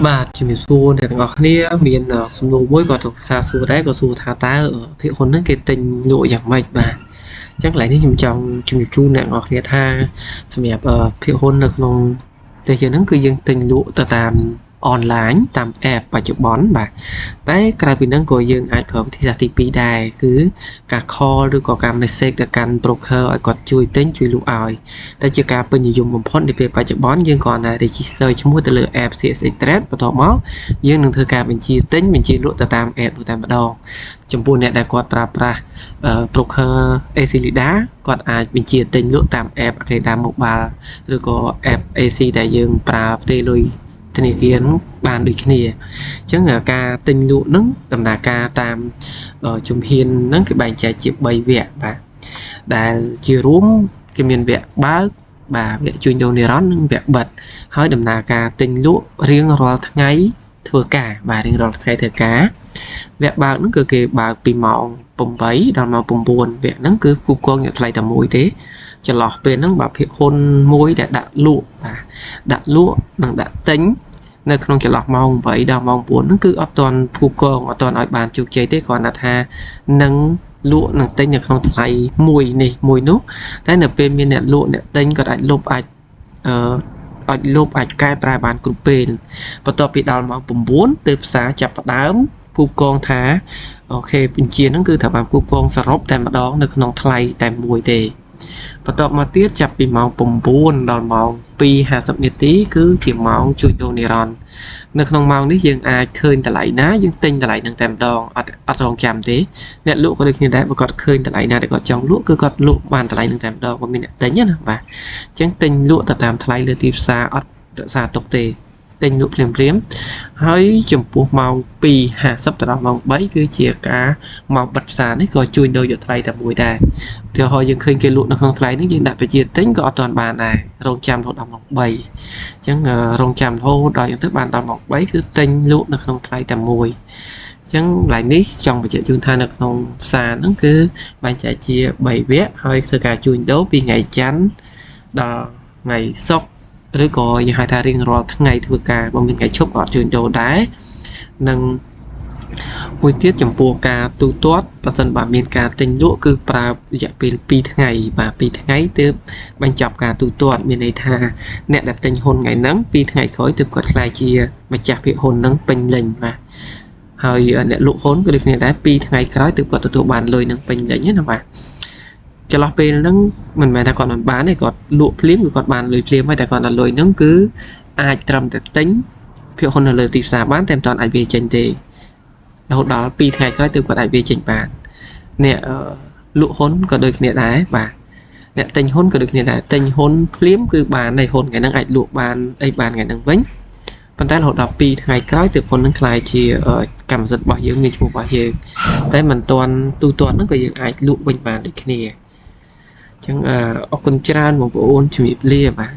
បាទជំរាបសួរអ្នកទាំងអស់គ្នាមានសំណួរមួយក៏thuộcសារសួរដែរក៏សួរថាតើភាគហ៊ុនហ្នឹងគេទិញលក់យ៉ាងម៉េចបាទអញ្ចឹងកន្លែងនេះខ្ញុំចង់ជំរាបជូនអ្នកទាំងអស់គ្នាថាសម្រាប់ភាគហ៊ុននៅក្នុងប្រទេសយើងហ្នឹងគឺយើងទិញលក់ទៅតាមអនឡាញតាម app បច្ចុប្បន្នបាទតែក្រៅពីហ្នឹងក៏យើងអាចប្រើវិធីសាស្ត្រទី2ដែរគឺការ call ឬក៏ការ message ទៅកាន់ broker ឲ្យគាត់ជួយទិញជួយលក់ឲ្យតែជាការពេញនិយមបំផុតនាពេលបច្ចុប្បន្នយើងគ្រាន់តែ register ឈ្មោះទៅលើ app CSX Trade បន្ទាប់មកយើងនឹងធ្វើការបញ្ជាទិញបញ្ជាលក់ទៅតាម app នោះតែម្ដងចំពោះអ្នកដែលគាត់ប្រើប្រាស់ broker AC Lida គាត់អាចបញ្ជាទិញលក់តាម app Akeda Mobile ឬក៏ app AC ដែលយើងប្រើផ្ទេរលុយធនាគារបានដូចគ្នាអញ្ចឹងការទិញលក់ហ្នឹងដំណើរការតាមជំហានហ្នឹងគេបែងចែកជា3វគ្គបាទដែលជារួមគេមានវគ្គបើកបាទវគ្គជួញដូរនិរន្តរ៍និងវគ្គបិទហើយដំណើរការទិញលក់រៀងរាល់ថ្ងៃធ្វើការបាទរៀងរាល់ថ្ងៃធ្វើការវគ្គបើកហ្នឹងគឺគេបើកពីម៉ោង8ដល់ម៉ោង9វគ្គហ្នឹងគឺគូកងថ្លៃតែមួយទេចន្លោះពេលហ្នឹងបើភាគហ៊ុនមួយដែលដាក់លក់បាទដាក់លក់និងដាក់ទិញនៅក្នុងចន្លោះម៉ោង8ដល់ម៉ោង9ហ្នឹងគឺអត់ទាន់គូកងអត់ទាន់ឲ្យបានជោគជ័យទេគ្រាន់តែថានឹងលក់នឹងទិញនៅក្នុងថ្លៃមួយនេះមួយនោះតែនៅពេលមានអ្នកលក់អ្នកទិញគាត់អាចលុបអាចកែប្រែបានគ្រប់ពេលបន្ទាប់ពីដល់ម៉ោង9ទើបផ្សារចាប់ផ្ដើមគូកងថាអូខេបញ្ជាហ្នឹងគឺត្រូវបានគូកងសរុបតែម្ដងនៅក្នុងថ្លៃតែមួយទេបន្ទាប់មកទៀតចាប់ពីម៉ោង9ដល់ម៉ោង2:50នាទីគឺជាម៉ោងជួញដូរនិរន្តរ៍នៅក្នុងម៉ោងនេះយើងអាចឃើញតម្លៃណាយើងទិញតម្លៃហ្នឹងតែម្ដងអត់រងចាំទេអ្នកលក់ក៏ដូចគ្នាដែរបើគាត់ឃើញតម្លៃណាដែលគាត់ចង់លក់គឺគាត់លក់បានតម្លៃហ្នឹងតែម្ដងបើមានអ្នកទិញណាបាទអញ្ចឹងទិញលក់ទៅតាមថ្លៃលើទីផ្សារអត់រក្សាទុកទេទិញលក់ភ្លាមហើយចំពោះម៉ោង2:50ដល់ម៉ោង3គឺជាការមកបិទផ្សារនេះក៏ជួញដូរយកថ្លៃតែមួយដែរឧទាហរណ៍យើងឃើញគេលក់នៅក្នុងថ្លៃនេះយើងដាក់បញ្ជាទិញក៏អត់ទាន់បានដែររងចាំរហូតដល់ម៉ោង3អញ្ចឹងរងចាំរហូតដល់យ៉ាងទៅបានដល់ម៉ោង3គឺទិញលក់នៅក្នុងថ្លៃតែមួយអញ្ចឹងកន្លែងនេះចង់បញ្ជាក់ជូនថានៅក្នុងផ្សារហ្នឹងគឺបែងចែកជា3វគ្គហើយធ្វើការជួញដូរពីថ្ងៃច័ន្ទដល់ថ្ងៃសុក្រឬក៏យើងហៅថារៀងរាល់ថ្ងៃធ្វើការបើមានថ្ងៃឈប់ក៏អត់ជួញដូរដែរនិងមួយទៀតចំពោះការទូទាត់បើសិនបើមានការទិញលក់គឺប្រើរយៈពេល2ថ្ងៃបាទ2ថ្ងៃទើបបញ្ចប់ការទូទាត់មានន័យថាអ្នកដែលទិញហ៊ុនថ្ងៃហ្នឹង2ថ្ងៃក្រោយទើបគាត់ខ្លាយជាម្ចាស់ភាគហ៊ុនហ្នឹងពេញលេញបាទហើយអ្នកលក់ហ៊ុនក៏ដូចគ្នាដែរ2ថ្ងៃក្រោយទើបគាត់ទទួលបានលុយហ្នឹងពេញលេញណាបាទចន្លោះពេលហ្នឹងមិនមែនថាគាត់មិនបានទេគាត់លក់ភ្លាមគឺគាត់បានលុយភ្លាមហើយតែគាត់ដល់លុយហ្នឹងគឺអាចត្រឹមតែទិញភាគហ៊ុននៅលើទីផ្សារបានតែមិនទាន់អាចវាចេញទេរហូតដល់2ថ្ងៃក្រោយទើបគាត់អាចវាចេញបានអ្នកលក់ហ៊ុនក៏ដូចគ្នាដែរបាទអ្នកទិញហ៊ុនក៏ដូចគ្នាដែរទិញហ៊ុនភ្លាមគឺបានហើយហ៊ុនថ្ងៃហ្នឹងអាចលក់បានអីបានថ្ងៃហ្នឹងវិញប៉ុន្តែរហូតដល់2ថ្ងៃក្រោយទើបហ៊ុនហ្នឹងខ្លាយជាកម្មសិទ្ធិរបស់យើងមានឈ្មោះរបស់យើងតែមិនទាន់ទូទាត់ហ្នឹងក៏យើងអាចលក់វិញបានដូចគ្នាអញ្ចឹងអរគុណច្រើនបងប្អូនជំរាបលាបាទ